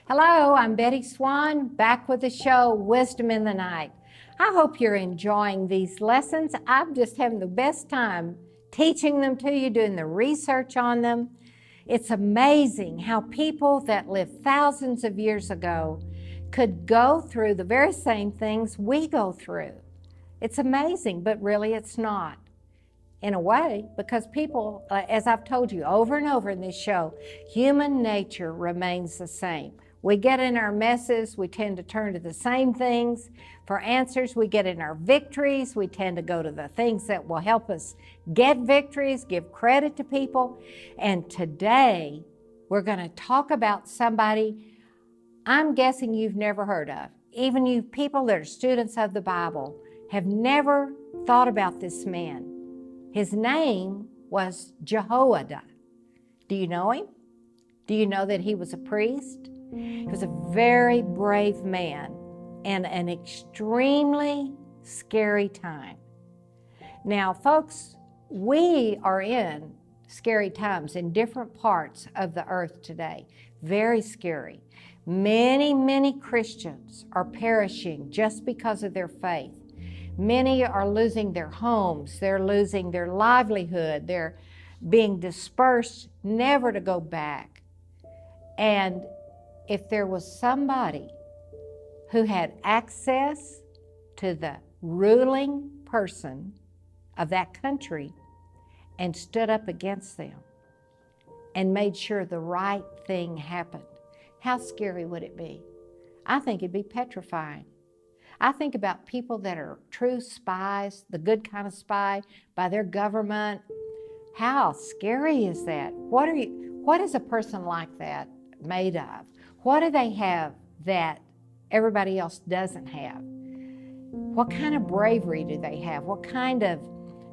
Hello, I'm Betty Swan, back with the show Wisdom in the Night. I hope you're enjoying these lessons. I'm just having the best time teaching them to you, doing the research on them. It's amazing how people that lived thousands of years ago could go through the very same things we go through. It's amazing, but really it's not. In a way, because people, as I've told you over and over in this show, human nature remains the same. We get in our messes, we tend to turn to the same things for answers. We get in our victories, we tend to go to the things that will help us get victories, give credit to people. And today, we're going to talk about somebody I'm guessing you've never heard of. Even you people that are students of the Bible have never thought about this man. His name was Jehoiada. Do you know him? Do you know that he was a priest? He was a very brave man in an extremely scary time. Now, folks, we are in scary times in different parts of the earth today. Very scary. Many Christians are perishing just because of their faith. Many are losing their homes, they're losing their livelihood, they're being dispersed, never to go back. And if there was somebody who had access to the ruling person of that country and stood up against them and made sure the right thing happened, how scary would it be? I think it'd be petrifying. I think about people that are true spies, the good kind of spy by their government. How scary is that? What is a person like that made of? What do they have that everybody else doesn't have? What kind of bravery do they have? What kind of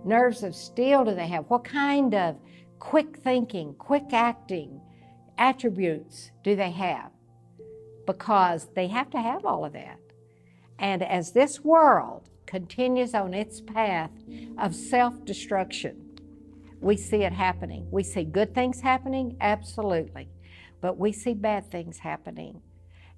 nerves of steel do they have? What kind of quick thinking, quick acting attributes do they have? Because they have to have all of that. And as this world continues on its path of self-destruction, we see it happening. We see good things happening, absolutely, but we see bad things happening.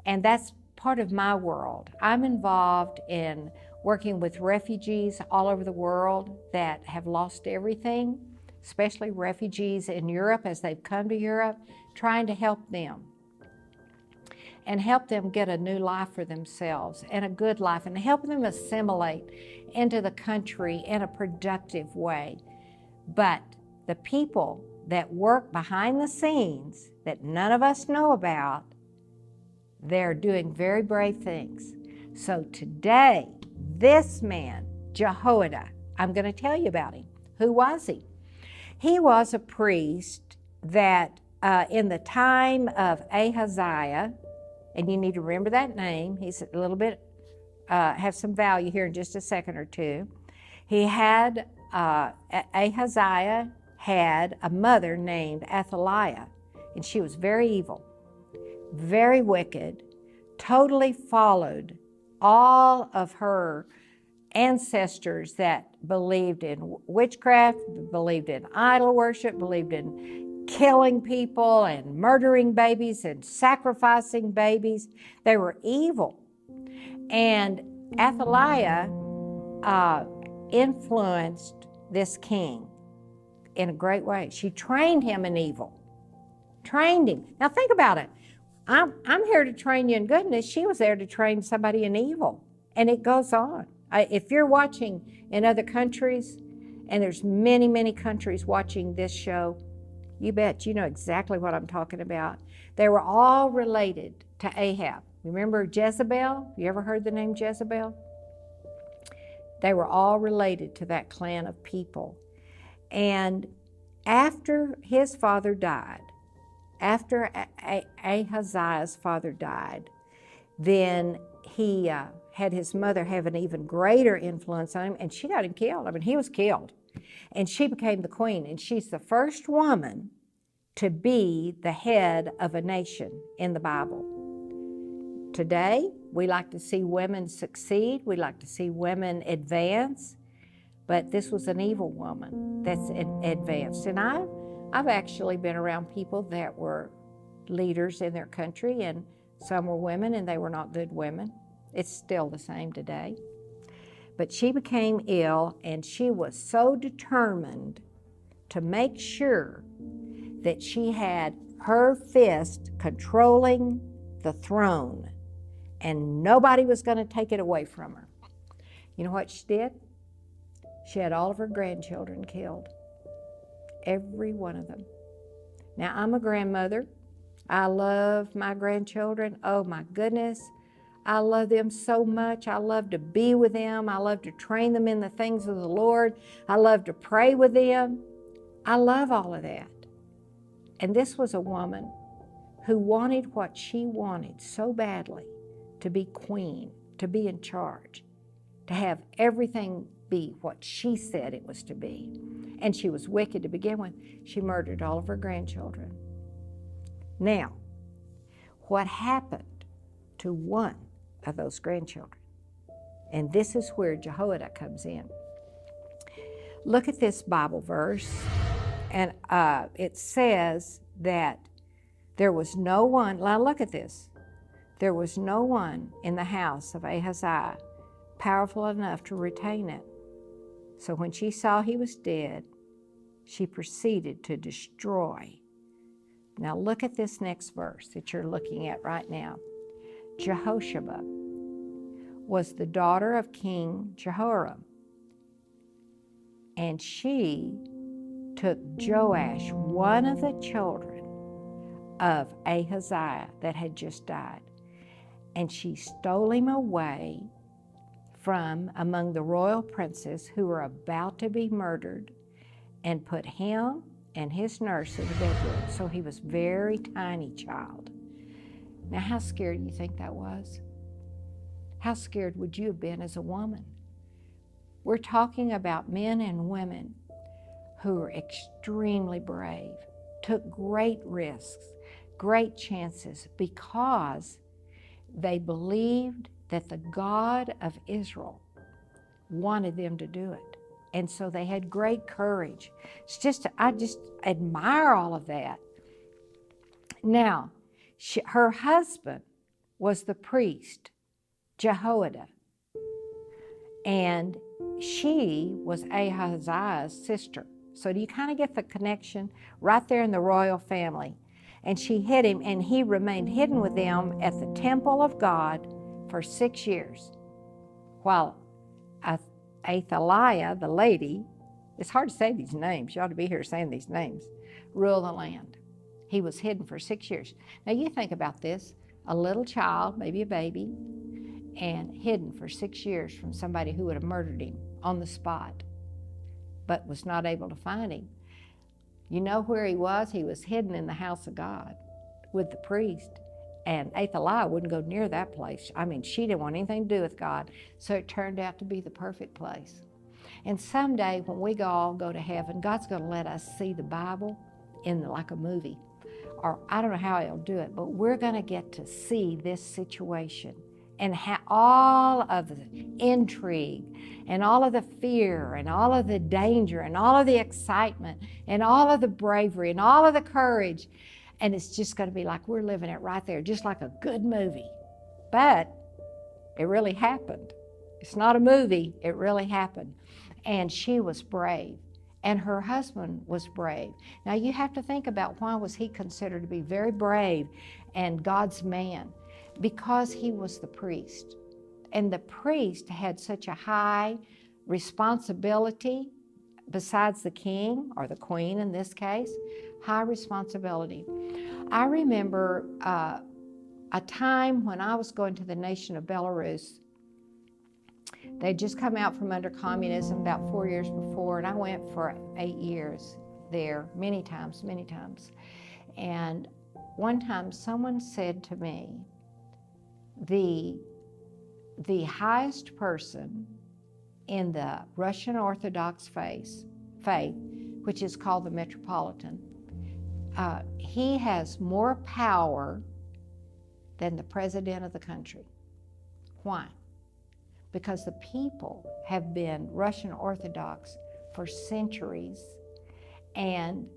And that's part of my world. I'm involved in working with refugees all over the world that have lost everything, especially refugees in Europe as they've come to Europe, trying to help them. And help them get a new life for themselves and a good life, and help them assimilate into the country in a productive way. But the people that work behind the scenes that none of us know about, they're doing very brave things. So today, this man, Jehoiada, I'm going to tell you about him. Who was he? He was a priest that in the time of Ahaziah, and you need to remember that name. He's a little bit, have some value here in just a second or two. He had, Ahaziah had a mother named Athaliah, and she was very evil, very wicked, totally followed all of her ancestors that believed in witchcraft, believed in idol worship, believed in killing people and murdering babies and sacrificing babies. They were evil. And Athaliah influenced this king in a great way. She trained him in evil. Trained him. Now think about it. I'm here to train you in goodness. She was there to train somebody in evil. And it goes on. If you're watching in other countries, and there's many countries watching this show, you bet you know exactly what I'm talking about. They were all related to Ahab. Remember Jezebel? You ever heard the name Jezebel? They were all related to that clan of people. And after his father died, after Ahaziah's father died, then he had his mother have an even greater influence on him, and she got him killed. I mean, he was killed. And she became the queen, and she's the first woman to be the head of a nation in the Bible. Today, we like to see women succeed. We like to see women advance. But this was an evil woman that's advanced. And I've actually been around people that were leaders in their country, and Some were women and they were not good women. It's still the same today. But she became ill, and she was so determined to make sure that she had her fist controlling the throne, and nobody was going to take it away from her. You know what she did? She had all of her grandchildren killed. Every one of them. Now, I'm a grandmother. I love my grandchildren. Oh, my goodness. I love them so much. I love to be with them. I love to train them in the things of the Lord. I love to pray with them. I love all of that. And this was a woman who wanted what she wanted so badly, to be queen, to be in charge, to have everything be what she said it was to be. And she was wicked to begin with. She murdered all of her grandchildren. Now, what happened to one of those grandchildren? And this is where Jehoiada comes in. Look at this Bible verse, and it says that there was no one, now look at this, there was no one in the house of Ahaziah powerful enough to retain it. So when she saw he was dead, she proceeded to destroy. Now look at this next verse that you're looking at right now. Jehosheba was the daughter of King Jehoram, and she took Joash, one of the children of Ahaziah that had just died, and she stole him away from among the royal princes who were about to be murdered, and put him and his nurse in the bedroom. So he was a very tiny child. Now, how scared do you think that was? How scared would you have been as a woman? We're talking about men and women who were extremely brave, took great risks, great chances, because they believed that the God of Israel wanted them to do it. And so they had great courage. I just admire all of that. Now, her husband was the priest, Jehoiada, and she was Ahaziah's sister. So do you kind of get the connection right there in the royal family? And she hid him, and he remained hidden with them at the temple of God for 6 years, while Athaliah, the lady, it's hard to say these names, you ought to be here saying these names, ruled the land. He was hidden for 6 years. Now you think about this, a little child, maybe a baby, and hidden for 6 years from somebody who would have murdered him on the spot, but was not able to find him. You know where he was? He was hidden in the house of God with the priest. And Athaliah wouldn't go near that place. I mean, she didn't want anything to do with God. So it turned out to be the perfect place. And someday when we all go to heaven, God's going to let us see the Bible like a movie. Or I don't know how he'll do it, but we're going to get to see this situation and all of the intrigue and all of the fear and all of the danger and all of the excitement and all of the bravery and all of the courage. And it's just going to be like we're living it right there, just like a good movie. But it really happened. It's not a movie, it really happened. And she was brave, and her husband was brave. Now you have to think about, why was he considered to be very brave and God's man? Because he was the priest. And the priest had such a high responsibility, besides the king, or the queen in this case, high responsibility. I remember a time when I was going to the nation of Belarus. They'd just come out from under communism about 4 years before, and I went for 8 years there, many times. And one time someone said to me, the highest person in the Russian Orthodox faith, which is called the Metropolitan, he has more power than the president of the country. Why? Because the people have been Russian Orthodox for centuries, and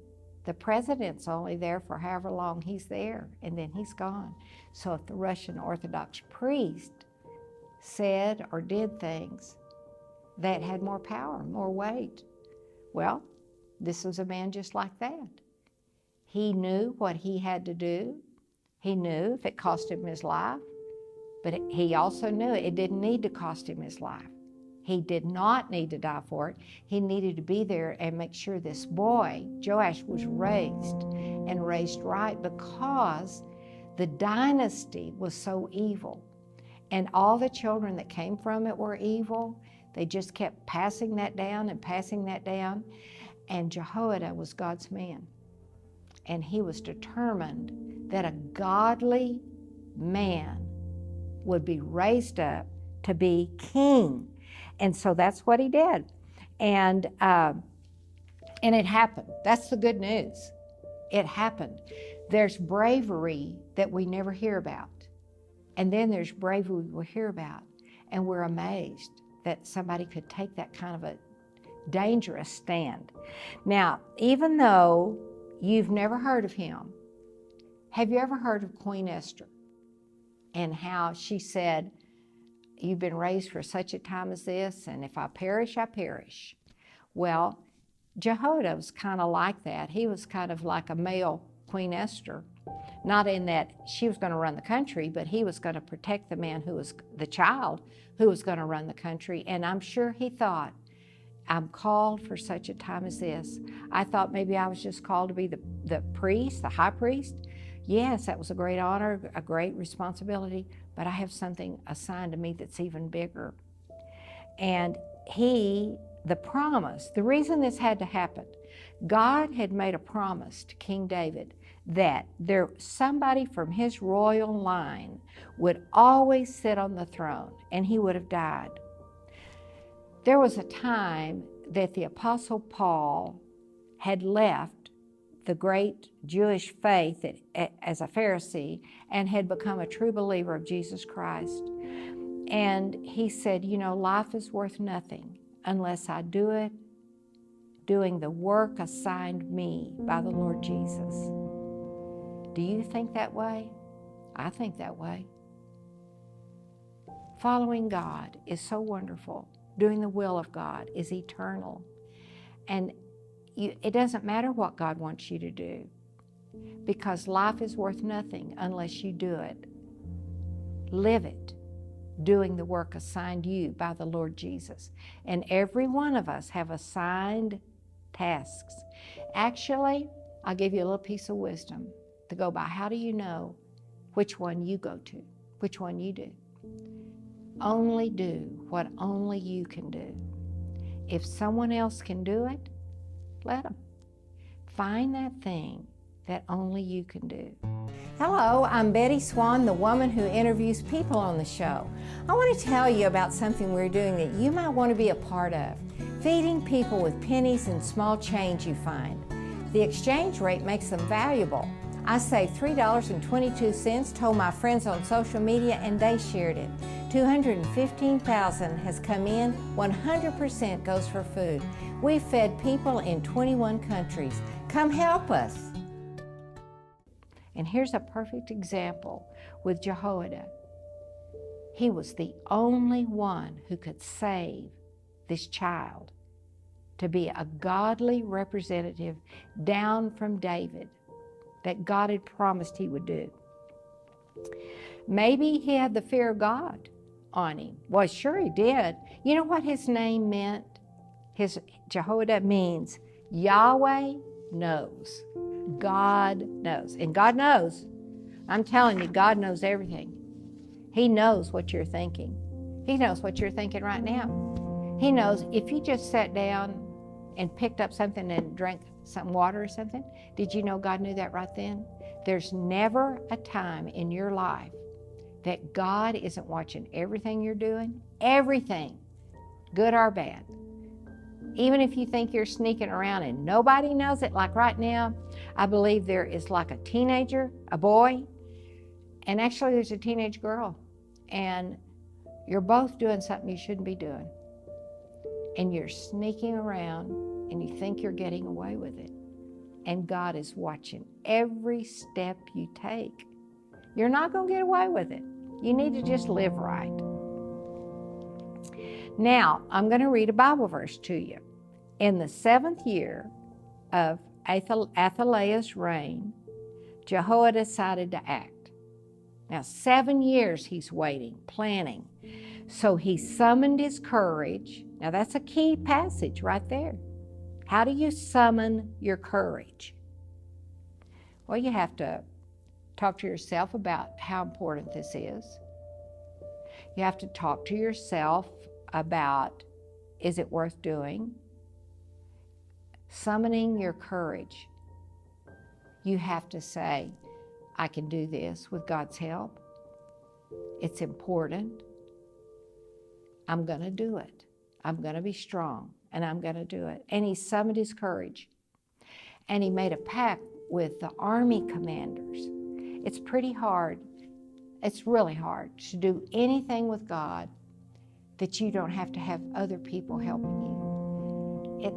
The president's only there for however long he's there, and then he's gone. So if the Russian Orthodox priest said or did things that had more power, more weight, well, this was a man just like that. He knew what he had to do. He knew if it cost him his life, but he also knew it didn't need to cost him his life. He did not need to die for it. He needed to be there and make sure this boy, Joash, was raised and raised right, because the dynasty was so evil. And all the children that came from it were evil. They just kept passing that down and passing that down. And Jehoiada was God's man. And he was determined that a godly man would be raised up to be king. And so that's what he did. And it happened. That's the good news. It happened. There's bravery that we never hear about. And then there's bravery we hear about. And we're amazed that somebody could take that kind of a dangerous stand. Now, even though you've never heard of him, have you ever heard of Queen Esther and how she said, you've been raised for such a time as this, and if I perish, I perish? Well, Jehoiada was kind of like that. He was kind of like a male Queen Esther, not in that she was going to run the country, but he was going to protect the man who was the child who was going to run the country. And I'm sure he thought, I'm called for such a time as this. I thought maybe I was just called to be the priest, the high priest. Yes, that was a great honor, a great responsibility, but I have something assigned to me that's even bigger. And the promise, the reason this had to happen, God had made a promise to King David that somebody from his royal line would always sit on the throne, and he would have died. There was a time that the Apostle Paul had left the great Jewish faith as a Pharisee and had become a true believer of Jesus Christ. And he said, life is worth nothing unless I do it doing the work assigned me by the Lord Jesus. Do you think that way? I think that way. Following God is so wonderful. Doing the will of God is eternal. And it doesn't matter what God wants you to do, because life is worth nothing unless you do it. Live it, doing the work assigned you by the Lord Jesus. And every one of us have assigned tasks. Actually, I'll give you a little piece of wisdom to go by. How do you know which one you go to, which one you do? Only do what only you can do. If someone else can do it, let them. Find that thing that only you can do. Hello, I'm Betty Swan, the woman who interviews people on the show. I want to tell you about something we're doing that you might want to be a part of. Feeding people with pennies and small change you find. The exchange rate makes them valuable. I saved $3.22, told my friends on social media, and they shared it. $215,000 has come in, 100% goes for food. We've fed people in 21 countries. Come help us. And here's a perfect example with Jehoiada. He was the only one who could save this child to be a godly representative down from David that God had promised he would do. Maybe he had the fear of God on him. Well, sure he did. You know what his name meant? Jehoiada means Yahweh knows. God knows. And God knows. I'm telling you, God knows everything. He knows what you're thinking. He knows what you're thinking right now. He knows if you just sat down and picked up something and drank some water or something, did you know God knew that right then? There's never a time in your life that God isn't watching everything you're doing, everything, good or bad. Even if you think you're sneaking around and nobody knows it, like right now, I believe there is like a teenager, a boy, and actually there's a teenage girl, and you're both doing something you shouldn't be doing. And you're sneaking around and you think you're getting away with it. and God is watching every step you take. You're not going to get away with it. You need to just live right. Now, I'm going to read a Bible verse to you. In the 7th year of Athaliah's reign, Jehoiada decided to act. Now, 7 years he's waiting, planning. So he summoned his courage. Now, that's a key passage right there. How do you summon your courage? Well, you have to talk to yourself about how important this is. You have to talk to yourself about, is it worth doing? Summoning your courage. You have to say, I can do this with God's help. It's important. I'm going to do it. I'm going to be strong, and I'm going to do it. And he summoned his courage. And he made a pact with the army commanders. It's pretty hard. It's really hard to do anything with God that you don't have to have other people helping you.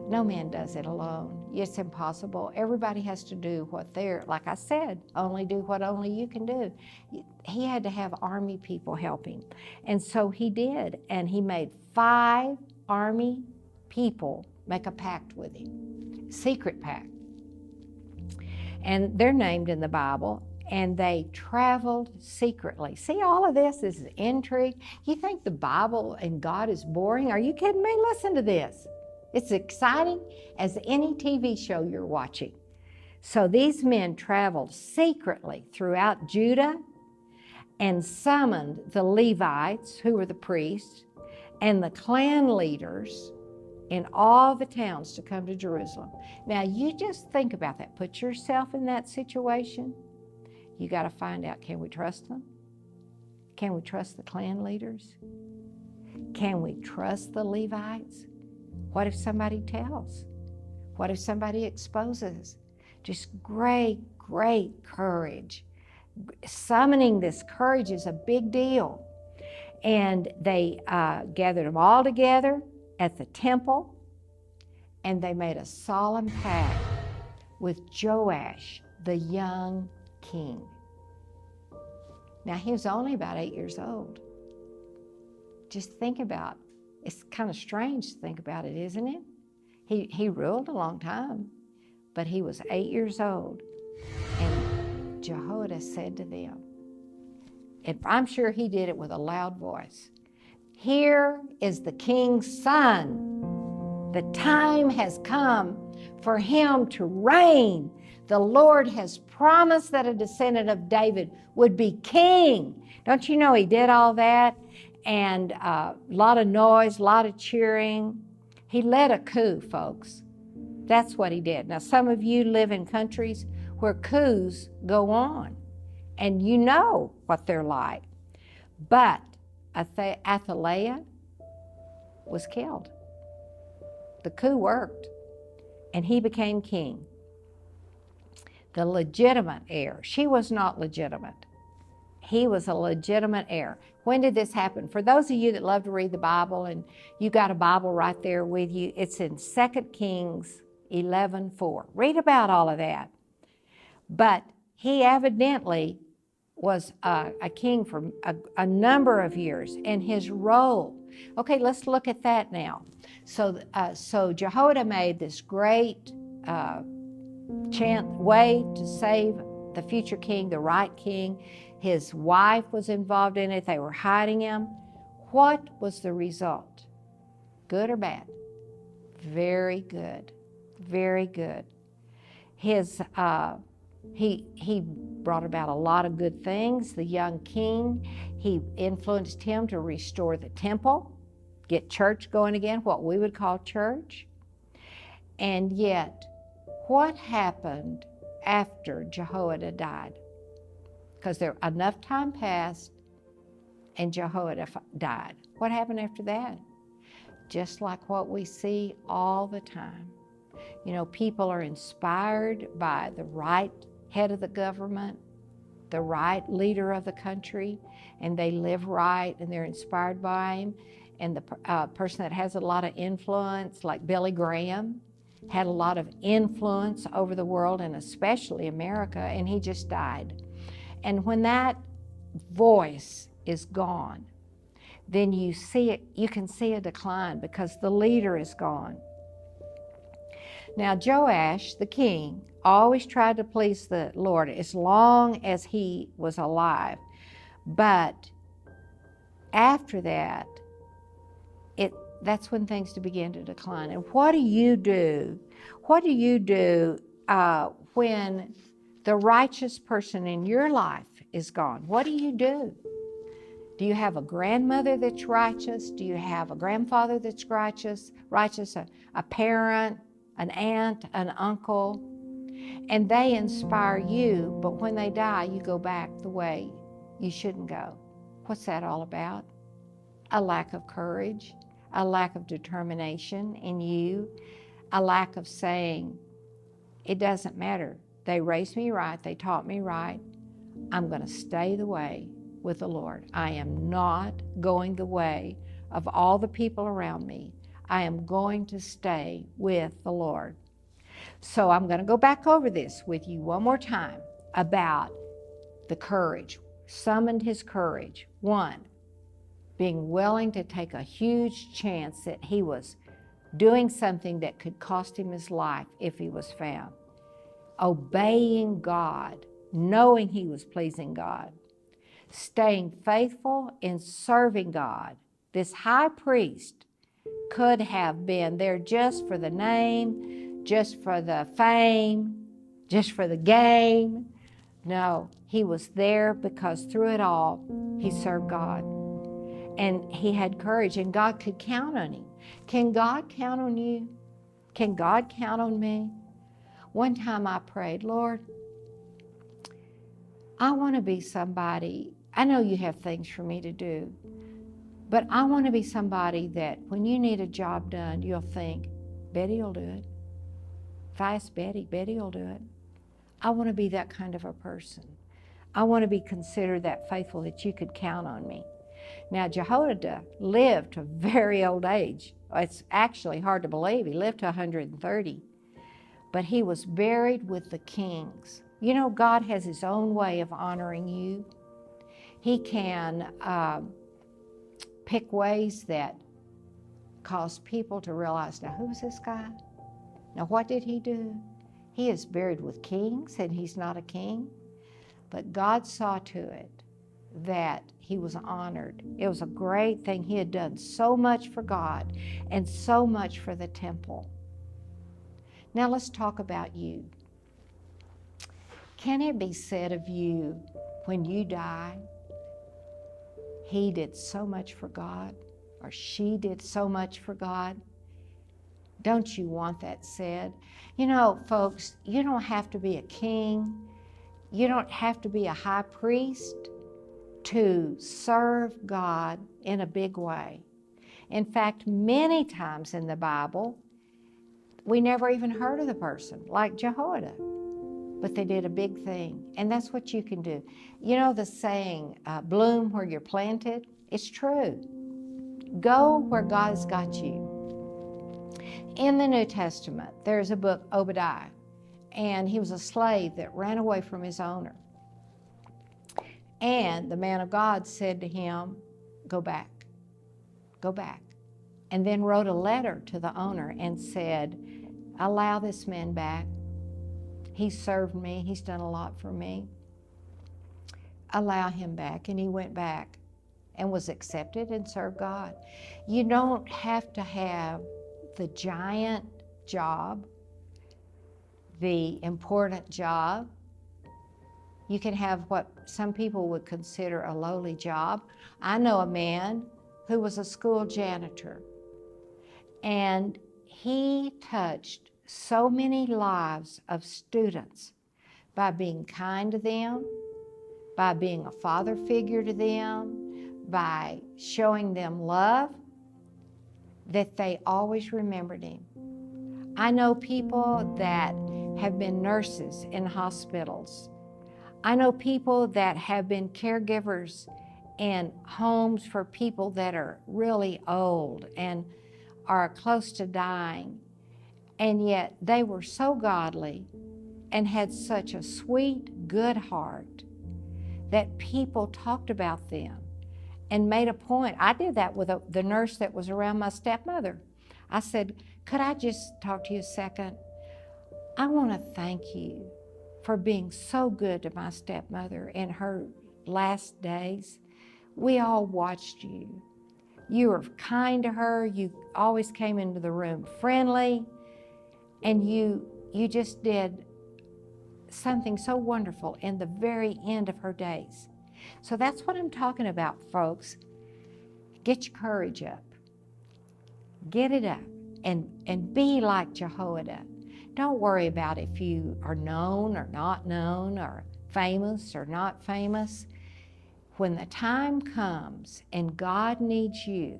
No man does it alone. It's impossible. Everybody has to do what they're, like I said, only do what only you can do. He had to have army people helping. And so he did. And he made 5 army people make a pact with him, secret pact. And they're named in the Bible. And they traveled secretly. See, all of this is intrigue. You think the Bible and God is boring? Are you kidding me? Listen to this. It's exciting as any TV show you're watching. So these men traveled secretly throughout Judah and summoned the Levites, who were the priests, and the clan leaders in all the towns to come to Jerusalem. Now, you just think about that. Put yourself in that situation. You got to find out, can we trust them? Can we trust the clan leaders? Can we trust the Levites? What if somebody tells? What if somebody exposes? Just great, great courage. Summoning this courage is a big deal. And they gathered them all together at the temple, and they made a solemn pact with Joash, the young king. Now, he was only about 8 years old. Just think about, it's kind of strange to think about it, isn't it? He ruled a long time, but he was 8 years old. And Jehoiada said to them, and I'm sure he did it with a loud voice, "Here is the king's son. The time has come for him to reign. The Lord has promised that a descendant of David would be king." Don't you know he did all that? And a lot of noise, a lot of cheering. He led a coup, folks. That's what he did. Now, some of you live in countries where coups go on, and you know what they're like. But Athaliah was killed. The coup worked, and he became king. The legitimate heir. She was not legitimate. He was a legitimate heir. When did this happen? For those of you that love to read the Bible, and you got a Bible right there with you, it's in 2 Kings 11:4. Read about all of that. But he evidently was a king for a number of years, and his role. Okay, let's look at that now. So Jehoiada made this great way to save the future king, the right king. His wife was involved in it. They were hiding him. What was the result? Good or bad? Very good. Very good. He brought about a lot of good things. The young king, he influenced him to restore the temple, get church going again, what we would call church. And yet, what happened after Jehoiada died? Because enough time passed and Jehoiada died. What happened after that? Just like what we see all the time. You know, people are inspired by the right head of the government, the right leader of the country, and they live right and they're inspired by him. And the person that has a lot of influence, like Billy Graham, had a lot of influence over the world and especially America, and he just died. And when that voice is gone, then you can see a decline because the leader is gone. Now, Joash, the king, always tried to please the Lord as long as he was alive. But after that, that's when things begin to decline. And what do you do? What do you do when the righteous person in your life is gone? What do you do? Do you have a grandmother that's righteous? Do you have a grandfather that's righteous, a parent, an aunt, an uncle? And they inspire you, but when they die, you go back the way you shouldn't go. What's that all about? A lack of courage, a lack of determination in you, a lack of saying, it doesn't matter. They raised me right, they taught me right. I'm going to stay the way with the Lord. I am not going the way of all the people around me. I am going to stay with the Lord. So I'm going to go back over this with you one more time about the courage. Summoned his courage. 1, being willing to take a huge chance that he was doing something that could cost him his life if he was found. Obeying God, knowing he was pleasing God. Staying faithful in serving God. This high priest could have been there just for the name, just for the fame, just for the game. No, he was there because through it all, he served God. And he had courage, and God could count on him. Can God count on you? Can God count on me? One time I prayed, Lord, I want to be somebody. I know you have things for me to do, but I want to be somebody that when you need a job done, you'll think, Betty will do it. If I ask Betty, Betty will do it. I want to be that kind of a person. I want to be considered that faithful that you could count on me. Now, Jehoiada lived to a very old age. It's actually hard to believe. He lived to 130. But he was buried with the kings. You know, God has his own way of honoring you. He can pick ways that cause people to realize, now, who's this guy? Now, what did he do? He is buried with kings, and he's not a king. But God saw to it that he was honored. It was a great thing. He had done so much for God and so much for the temple. Now let's talk about you. Can it be said of you when you die, he did so much for God, or she did so much for God? Don't you want that said? You know, folks, you don't have to be a king. You don't have to be a high priest to serve God in a big way. In fact, many times in the Bible, we never even heard of the person, like Jehoiada, but they did a big thing, and that's what you can do. You know the saying, bloom where you're planted? It's true. Go where God has got you. In the New Testament, there's a book, Obadiah, and he was a slave that ran away from his owner. And the man of God said to him, go back, go back. And then wrote a letter to the owner and said, allow this man back. He served me. He's done a lot for me. Allow him back. And he went back and was accepted and served God. You don't have to have the giant job, the important job. You can have what some people would consider a lowly job. I know a man who was a school janitor, and he touched so many lives of students by being kind to them, by being a father figure to them, by showing them love, that they always remembered him. I know people that have been nurses in hospitals. I know people that have been caregivers in homes for people that are really old and are close to dying. And yet they were so godly and had such a sweet, good heart that people talked about them and made a point. I did that with the nurse that was around my stepmother. I said, could I just talk to you a second? I want to thank you for being so good to my stepmother in her last days. We all watched you. You were kind to her. You always came into the room friendly. And you just did something so wonderful in the very end of her days. So that's what I'm talking about, folks. Get your courage up. Get it up and be like Jehoiada. Don't worry about if you are known or not known or famous or not famous. When the time comes and God needs you,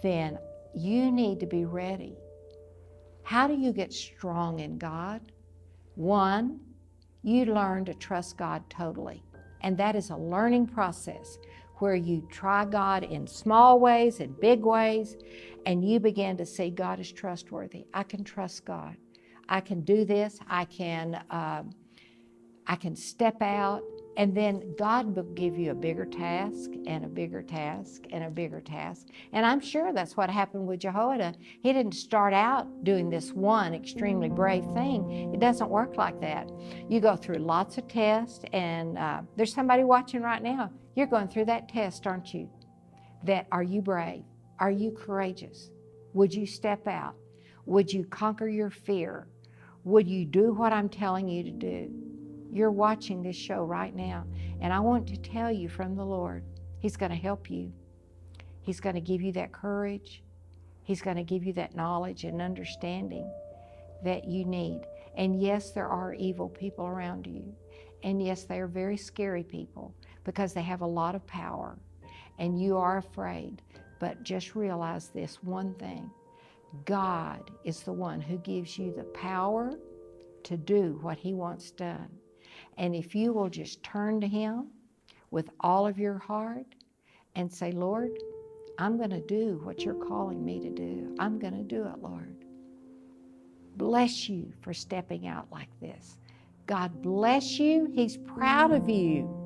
then you need to be ready. How do you get strong in God? One, you learn to trust God totally. And that is a learning process where you try God in small ways and big ways, and you begin to see God is trustworthy. I can trust God. I can do this. I can step out, and then God will give you a bigger task and a bigger task and a bigger task. And I'm sure that's what happened with Jehoiada. He didn't start out doing this one extremely brave thing. It doesn't work like that. You go through lots of tests, and there's somebody watching right now. You're going through that test, aren't you? That are you brave? Are you courageous? Would you step out? Would you conquer your fear? Would you do what I'm telling you to do? You're watching this show right now, and I want to tell you from the Lord, He's going to help you. He's going to give you that courage. He's going to give you that knowledge and understanding that you need. And yes, there are evil people around you. And yes, they are very scary people because they have a lot of power, and you are afraid. But just realize this one thing. God is the one who gives you the power to do what He wants done. And if you will just turn to Him with all of your heart and say, Lord, I'm going to do what you're calling me to do. I'm going to do it, Lord. Bless you for stepping out like this. God bless you. He's proud of you.